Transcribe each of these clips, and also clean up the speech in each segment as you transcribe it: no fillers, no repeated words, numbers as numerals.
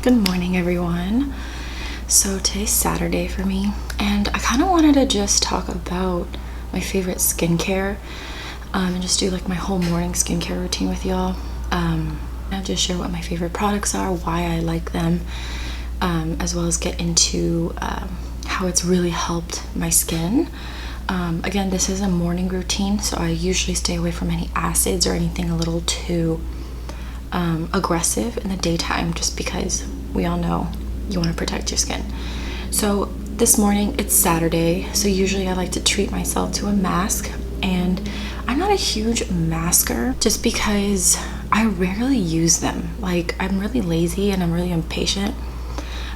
Good morning, everyone. So today's Saturday for me, and I kind of wanted to just talk about my favorite skincare and just do like my whole morning skincare routine with y'all. And just share what my favorite products are, why I like them, as well as get into how it's really helped my skin. Again, this is a morning routine, so I usually stay away from any acids or anything a little too aggressive in the daytime, just because we all know you want to protect your skin. So this morning, it's Saturday, so usually I like to treat myself to a mask, and I'm not a huge masker just because I rarely use them. Like, I'm really lazy and I'm really impatient,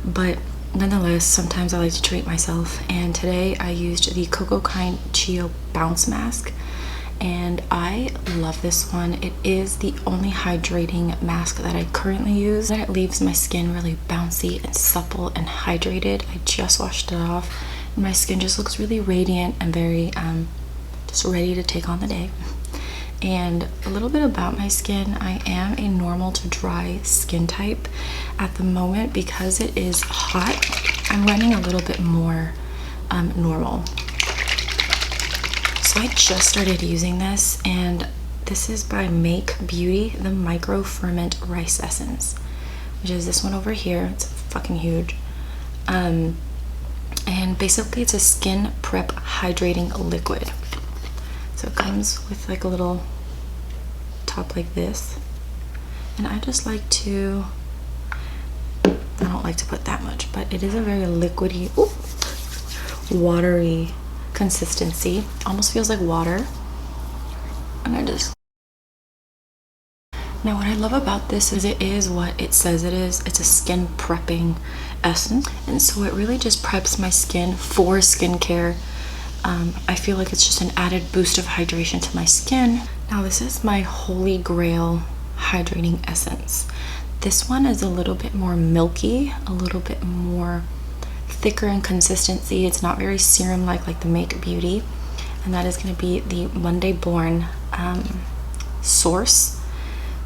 but nonetheless, sometimes I like to treat myself. And today I used the Cocokind Chia Bounce Mask, and I love this one. It is the only hydrating mask that I currently use, and it leaves my skin really bouncy and supple and hydrated. I just washed it off and my skin just looks really radiant and very just ready to take on the day. And a little bit about my skin: I am a normal to dry skin type. At the moment, because it is hot, I'm running a little bit more normal. So I just started using this, and this is by Make Beauty, the Micro Ferment Rice Essence, which is this one over here. It's fucking huge. And basically it's a skin prep hydrating liquid. So it comes with like a little top like this, and I just like to, I don't like to put that much, but it is a very liquidy, watery consistency. Almost feels like water. And now what I love about this is it is what it says it is. It's a skin prepping essence, and so it really just preps my skin for skincare. I feel like it's just an added boost of hydration to my skin. Now this is my Holy Grail hydrating essence. This one is a little bit more milky, a little bit more thicker in consistency. It's not very serum like the Make Beauty, and that is going to be the Monday Born source.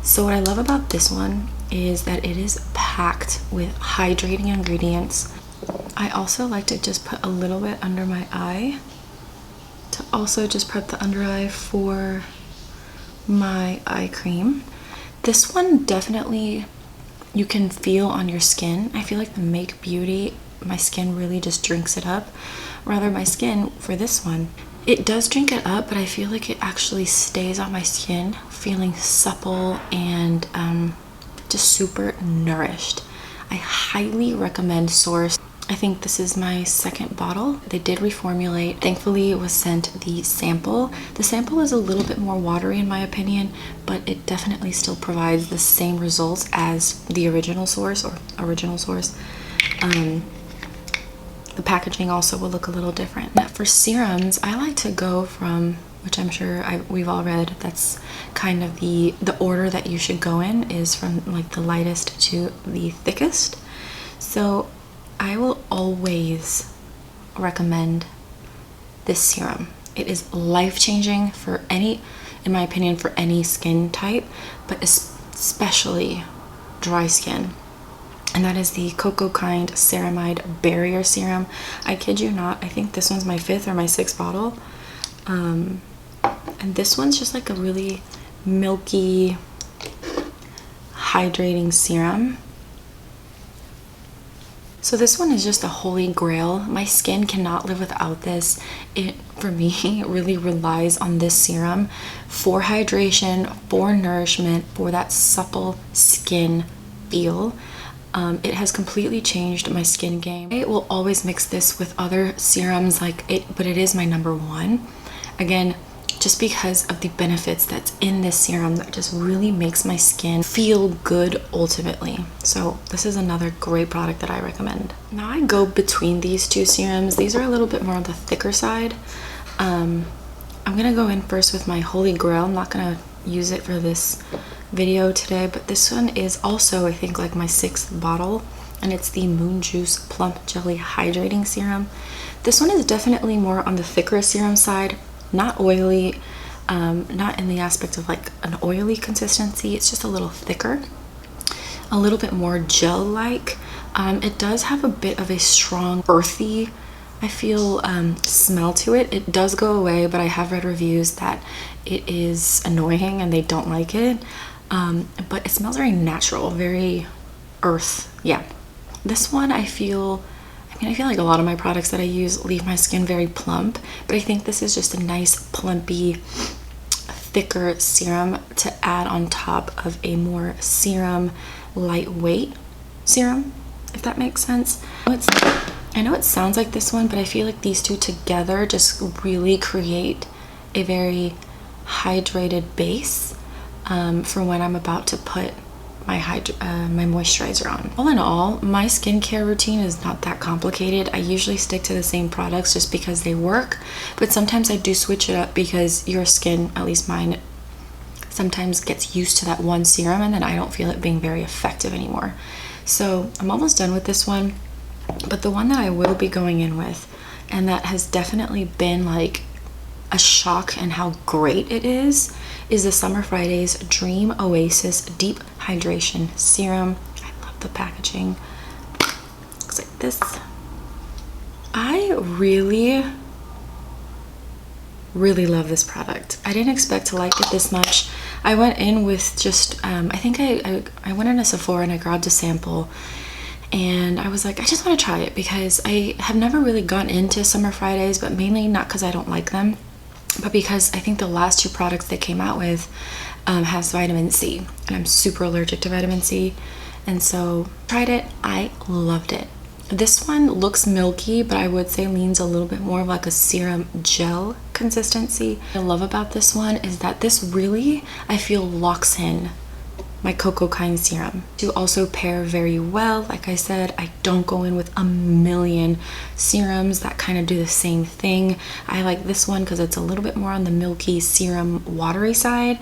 So what I love about this one is that it is packed with hydrating ingredients. I also like to just put a little bit under my eye to also just prep the under eye for my eye cream. This one definitely you can feel on your skin. I feel like the Make Beauty, my skin really just drinks it up. Rather, my skin for this one, it does drink it up, but I feel like it actually stays on my skin feeling supple and just super nourished. I highly recommend Source. I think this is my second bottle. They did reformulate. Thankfully, it was sent the sample. The sample is a little bit more watery in my opinion, but it definitely still provides the same results as the original Source or original Source. The packaging also will look a little different. Now for serums, I like to go from, which I'm sure we've all read, that's kind of the order that you should go in, is from like the lightest to the thickest. So I will always recommend this serum. It is life-changing for any, in my opinion, for any skin type, but especially dry skin. And that is the Cocokind Ceramide Barrier Serum. I kid you not, I think this one's my 5th or my 6th bottle. And this one's just like a really milky, hydrating serum. So this one is just a holy grail. My skin cannot live without this. It, for me, really relies on this serum for hydration, for nourishment, for that supple skin feel. It has completely changed my skin game. I will always mix this with other serums but it is my number one. Again, just because of the benefits that's in this serum that just really makes my skin feel good ultimately. So this is another great product that I recommend. Now I go between these two serums. These are a little bit more on the thicker side. I'm gonna go in first with my Holy Grail. I'm not gonna use it for this video today, but this one is also, I think, like my 6th bottle, and it's the Moonjuice Plump Jelly Hydrating Serum. This one is definitely more on the thicker serum side, not oily, not in the aspect of like an oily consistency. It's just a little thicker. a little bit more gel-like. It does have a bit of a strong earthy, I feel, smell to it. It does go away, but I have read reviews that it is annoying and they don't like it. But it smells very natural, very earth. Yeah, this one I feel like a lot of my products that I use leave my skin very plump, but I think this is just a nice plumpy, thicker serum to add on top of a more serum, lightweight serum, if that makes sense. I know it sounds like this one, but I feel like these two together just really create a very hydrated base for when I'm about to put my moisturizer on. All in all, my skincare routine is not that complicated. I usually stick to the same products just because they work, but sometimes I do switch it up because your skin, at least mine, sometimes gets used to that one serum and then I don't feel it being very effective anymore. So I'm almost done with this one, but the one that I will be going in with, and that has definitely been like a shock in how great it is the Summer Fridays Dream Oasis Deep Hydration Serum. I love the packaging. Looks like this. I really love this product. I didn't expect to like it this much. I went in with just I think I went in a Sephora and I grabbed a sample, and I was like, I just want to try it because I have never really gone into Summer Fridays, but mainly not because I don't like them, but because I think the last two products they came out with has vitamin C, and I'm super allergic to vitamin C, and so tried it. I loved it. This one looks milky, but I would say leans a little bit more of like a serum gel consistency. What I love about this one is that this really, I feel, locks in my Cocokind serum to also pair very well. Like I said, I don't go in with a million serums that kind of do the same thing. I like this one because it's a little bit more on the milky serum watery side.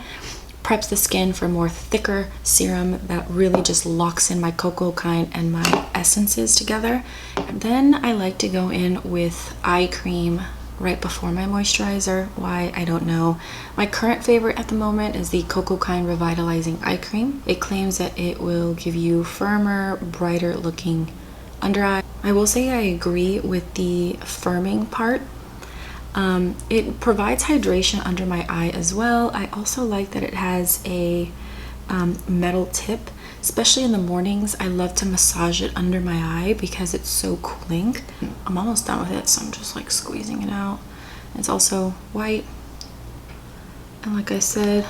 Preps the skin for more thicker serum that really just locks in my Cocokind and my essences together. And then I like to go in with eye cream right before my moisturizer. Why, I don't know. My current favorite at the moment is the Cocokind Revitalizing Eye Cream. It claims that it will give you firmer, brighter looking under eye. I will say I agree with the firming part. It provides hydration under my eye as well. I also like that it has a metal tip, especially in the mornings. I love to massage it under my eye because it's so cooling. I'm almost done with it, so I'm just like squeezing it out. It's also white, and like I said,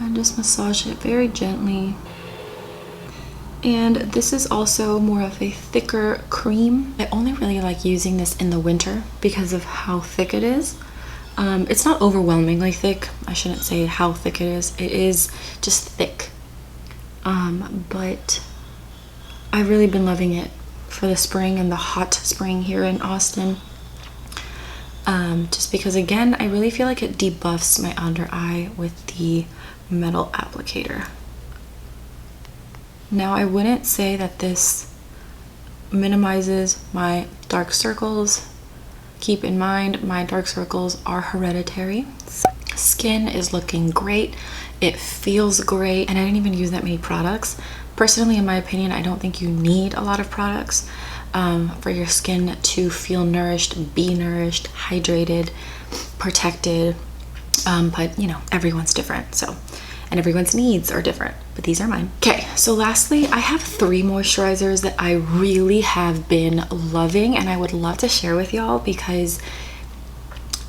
I just massage it very gently. And this is also more of a thicker cream. I only really like using this in the winter because of how thick it is. It's not overwhelmingly thick. I shouldn't say how thick it is. It is just thick. But I've really been loving it for the spring and the hot spring here in Austin. Just because, again, I really feel like it debuffs my under eye with the metal applicator. Now, I wouldn't say that this minimizes my dark circles. Keep in mind, my dark circles are hereditary. Skin is looking great. It feels great, and I didn't even use that many products. Personally, in my opinion, I don't think you need a lot of products for your skin to feel nourished, be nourished, hydrated, protected. But you know, everyone's different, so, and everyone's needs are different, but these are mine. Okay, so lastly, I have 3 moisturizers that I really have been loving and I would love to share with y'all because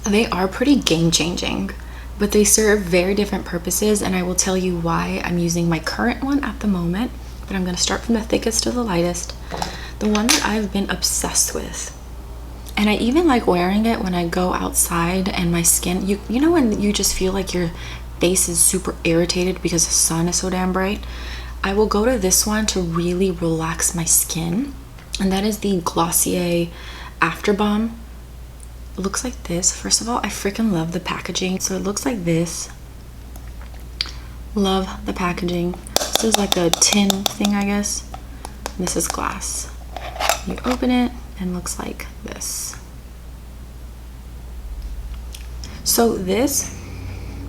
they are pretty game-changing, but they serve very different purposes, and I will tell you why I'm using my current one at the moment. But I'm going to start from the thickest to the lightest. The one that I've been obsessed with, and I even like wearing it when I go outside and my skin, you know when you just feel like your face is super irritated because the sun is so damn bright? I will go to this one to really relax my skin, and that is the Glossier After Balm. It looks like this. First of all, I freaking love the packaging. So it looks like this. Love the packaging. This is like a tin thing, I guess. This is glass. You open it and it looks like this. So this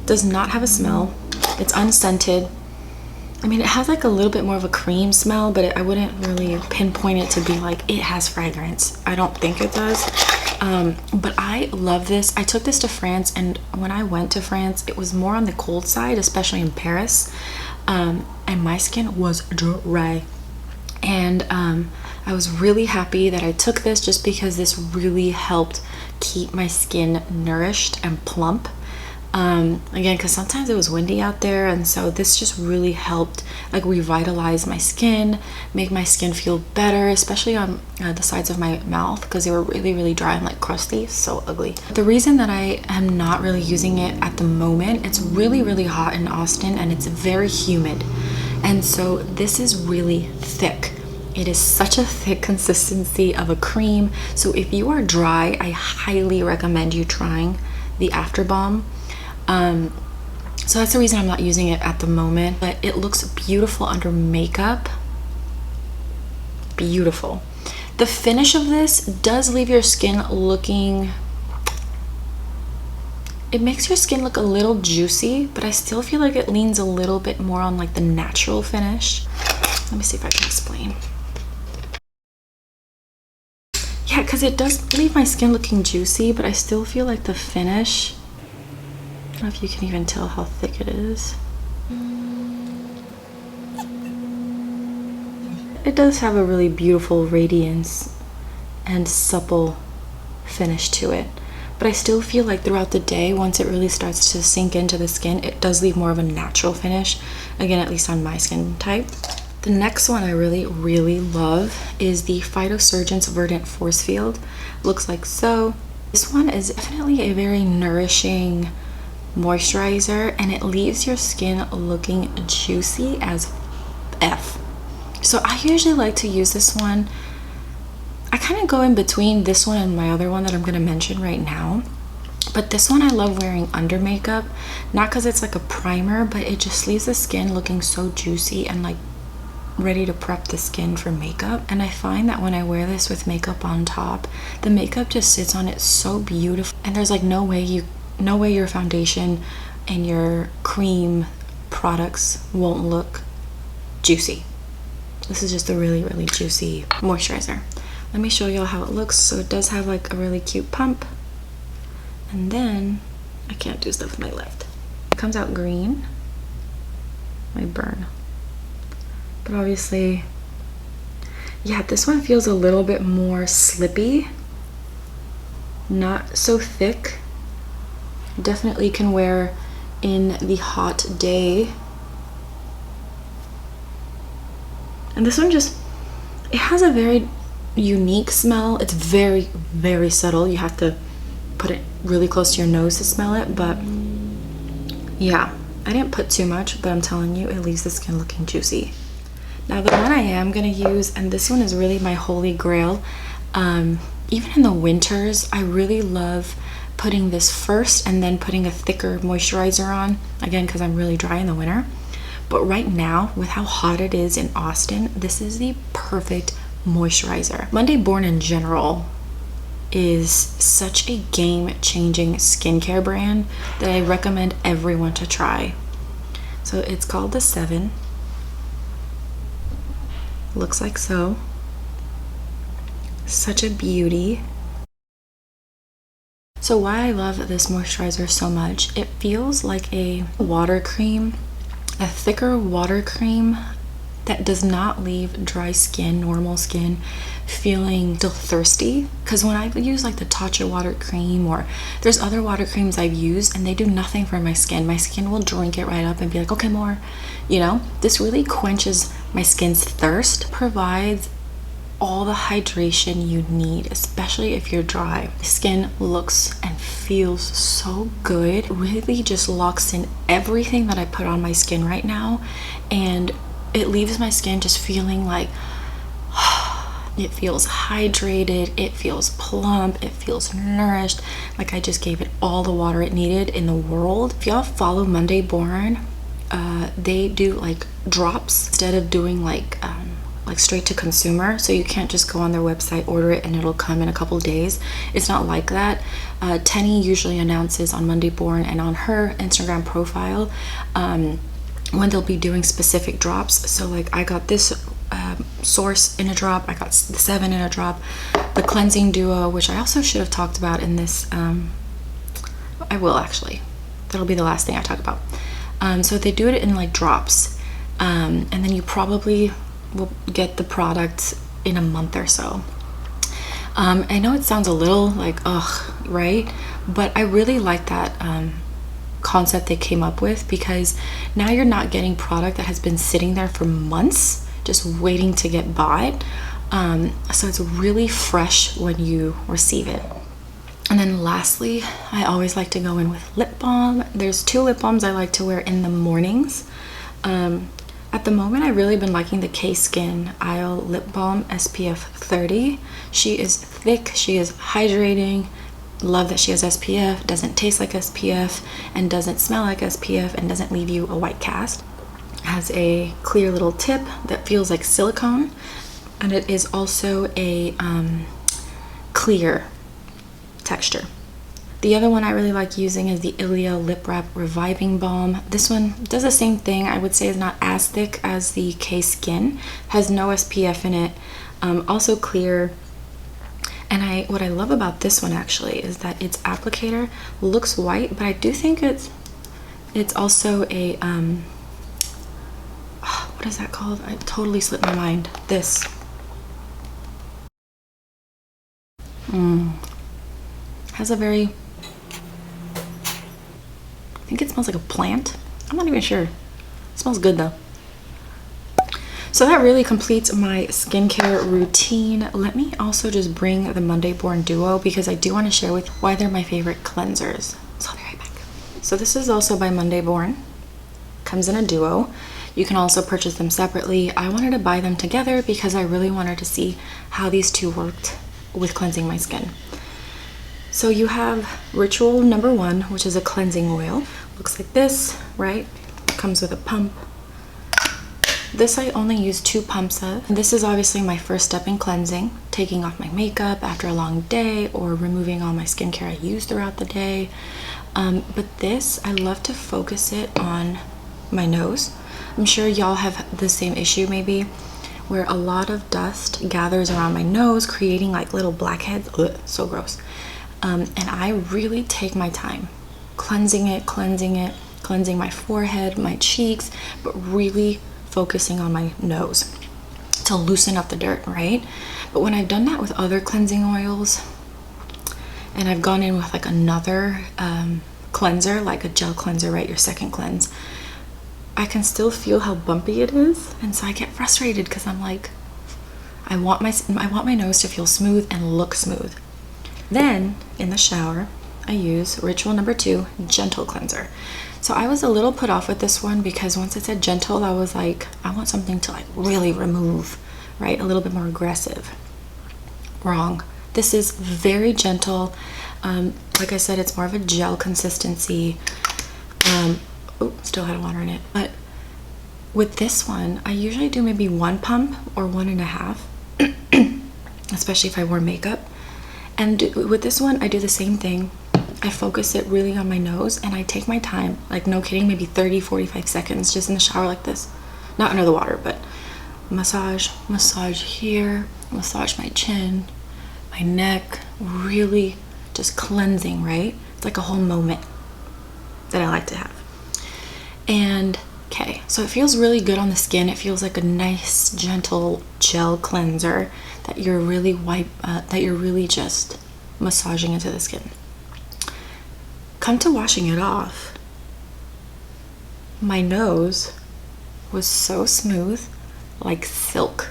does not have a smell. It's unscented. I mean, it has like a little bit more of a cream smell, but I wouldn't really pinpoint it to be like it has fragrance. I don't think it does. But I love this. I took this to France, and when I went to France, it was more on the cold side, especially in Paris. And my skin was dry. And I was really happy that I took this, just because this really helped keep my skin nourished and plump. Again, because sometimes it was windy out there, and so this just really helped like revitalize my skin, make my skin feel better, especially on the sides of my mouth, because they were really dry and like crusty, so ugly. The reason that I am not really using it at the moment, it's really hot in Austin and it's very humid, and so this is really thick. It is such a thick consistency of a cream, so if you are dry, I highly recommend you trying the After Balm. So that's the reason I'm not using it at the moment, but it looks beautiful under makeup. Beautiful. The finish of this does leave your skin looking, it makes your skin look a little juicy, but I still feel like it leans a little bit more on like the natural finish. Let me see if I can explain. Yeah, because it does leave my skin looking juicy, but I still feel like the finish, I don't know if you can even tell how thick it is. It does have a really beautiful radiance and supple finish to it, but I still feel like throughout the day, once it really starts to sink into the skin, it does leave more of a natural finish, again, at least on my skin type. The next one I really love is the Phytosurgence Verdant Force Field. Looks like so. This one is definitely a very nourishing moisturizer, and it leaves your skin looking juicy as F. So I usually like to use this one. I kind of go in between this one and my other one that I'm going to mention right now, but this one I love wearing under makeup, not because it's like a primer, but it just leaves the skin looking so juicy and like ready to prep the skin for makeup. And I find that when I wear this with makeup on top, the makeup just sits on it so beautiful, and there's like no way your foundation and your cream products won't look juicy. This is just a really juicy moisturizer. Let me show y'all how it looks. So it does have like a really cute pump, and then I can't do stuff with my left. It comes out green. My burn. But obviously, yeah, this one feels a little bit more slippy, not so thick. Definitely can wear in the hot day. And this one just, it has a very unique smell. It's very subtle. You have to put it really close to your nose to smell it, but yeah, I didn't put too much, but I'm telling you, it leaves the skin looking juicy. Now the one I am gonna use, and this one is really my holy grail, even in the winters, I really love putting this first and then putting a thicker moisturizer on, again because I'm really dry in the winter. But right now, with how hot it is in Austin, this is the perfect moisturizer. Monday Born in general is such a game-changing skincare brand that I recommend everyone to try. So it's called the 7. Looks like so. Such a beauty. So why I love this moisturizer so much, it feels like a water cream, a thicker water cream that does not leave dry skin, normal skin, feeling still thirsty. Because when I use like the Tatcha water cream, or there's other water creams I've used and they do nothing for my skin will drink it right up and be like, okay, more, you know. This really quenches my skin's thirst, provides all the hydration you need, especially if you're dry. Skin looks and feels so good. It really just locks in everything that I put on my skin right now, and it leaves my skin just feeling like it feels hydrated, it feels plump, it feels nourished, like I just gave it all the water it needed in the world. If y'all follow Monday Born, they do like drops instead of doing like straight to consumer, so you can't just go on their website, order it, and it'll come in a couple days. It's not like that. Tenny usually announces on Monday Born and on her Instagram profile when they'll be doing specific drops. So like I got this source in a drop, I got the 7 in a drop, the cleansing duo, which I also should have talked about in this. I will actually, that'll be the last thing I talk about. So they do it in like drops, and then you probably will get the product in a month or so. I know it sounds a little like ugh, right? But I really like that concept they came up with, because now you're not getting product that has been sitting there for months just waiting to get bought. So it's really fresh when you receive it. And then lastly, I always like to go in with lip balm. There's 2 lip balms I like to wear in the mornings. At the moment, I've really been liking the K-Skin Isle Lip Balm SPF 30. She is thick, she is hydrating. Love that she has SPF, doesn't taste like SPF, and doesn't smell like SPF, and doesn't leave you a white cast. It has a clear little tip that feels like silicone, and it is also a clear texture. The other one I really like using is the Ilia Lip Wrap Reviving Balm. This one does the same thing. I would say is not as thick as the K-Skin, has no SPF in it, also clear. And what I love about this one actually is that its applicator looks white, but I do think it's also a what is that called? I totally slipped my mind. This has a very, I think it smells like a plant. I'm not even sure. It smells good though. So that really completes my skincare routine. Let me also just bring the Monday Born Duo, because I do want to share with you why they're my favorite cleansers. So I'll be right back. So this is also by Monday Born. Comes in a duo. You can also purchase them separately. I wanted to buy them together because I really wanted to see how these 2 worked with cleansing my skin. So you have Ritual number 1, which is a cleansing oil. Looks like this, right? Comes with a pump. This I only use 2 pumps of. This is obviously my first step in cleansing, taking off my makeup after a long day, or removing all my skincare I use throughout the day. But this, I love to focus it on my nose. I'm sure y'all have the same issue maybe, where a lot of dust gathers around my nose, creating like little blackheads. Ugh, so gross. And I really take my time cleansing it, cleansing my forehead, my cheeks, but really focusing on my nose to loosen up the dirt, right? But when I've done that with other cleansing oils, and I've gone in with like another cleanser, like a gel cleanser, right, your second cleanse, I can still feel how bumpy it is, and so I get frustrated because I'm like, I want my nose to feel smooth and look smooth. Then in the shower, I use Ritual number 2 Gentle Cleanser. So I was a little put off with this one because once it said gentle, I was like, I want something to like really remove, right? A little bit more aggressive. Wrong. This is very gentle. Like I said, it's more of a gel consistency. Still had water in it. But with this one, I usually do maybe 1 pump or 1.5, especially if I wear makeup. And with this one, I do the same thing. I focus it really on my nose, and I take my time, like no kidding, maybe 30-45 seconds just in the shower like this. Not under the water, but massage here, massage my chin, my neck, really just cleansing, right? It's like a whole moment that I like to have. And okay, so it feels really good on the skin. It feels like a nice, gentle gel cleanser that you're really just massaging into the skin. Come to washing it off, my nose was so smooth, like silk.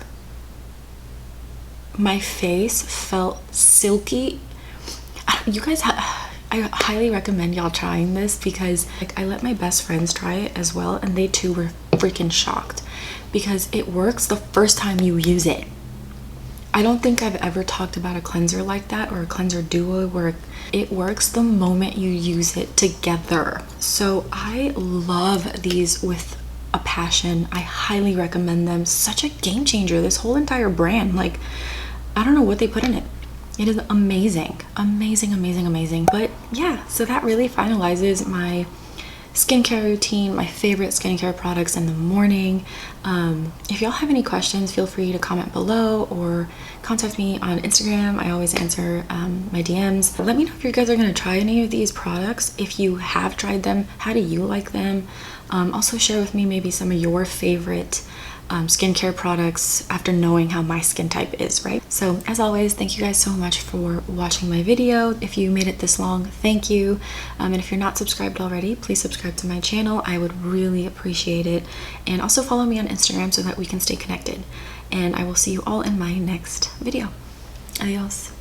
My face felt silky. You guys, I highly recommend y'all trying this, because like I let my best friends try it as well, and they too were freaking shocked because it works the first time you use it. I don't think I've ever talked about a cleanser like that, or a cleanser duo, where it works the moment you use it together. So I love these with a passion. I highly recommend them. Such a game changer, this whole entire brand. Like, I don't know what they put in it. It is amazing, amazing, amazing, amazing. But yeah, so that really finalizes my skincare routine, my favorite skincare products in the morning. If y'all have any questions, feel free to comment below or contact me on Instagram. I always answer my DMs. Let me know if you guys are going to try any of these products. If you have tried them, how do you like them? Also share with me maybe some of your favorite skincare products after knowing how my skin type is, right? So as always, thank you guys so much for watching my video. If you made it this long, thank you. And if you're not subscribed already, please subscribe to my channel. I would really appreciate it. And also follow me on Instagram so that we can stay connected. And I will see you all in my next video. Adios.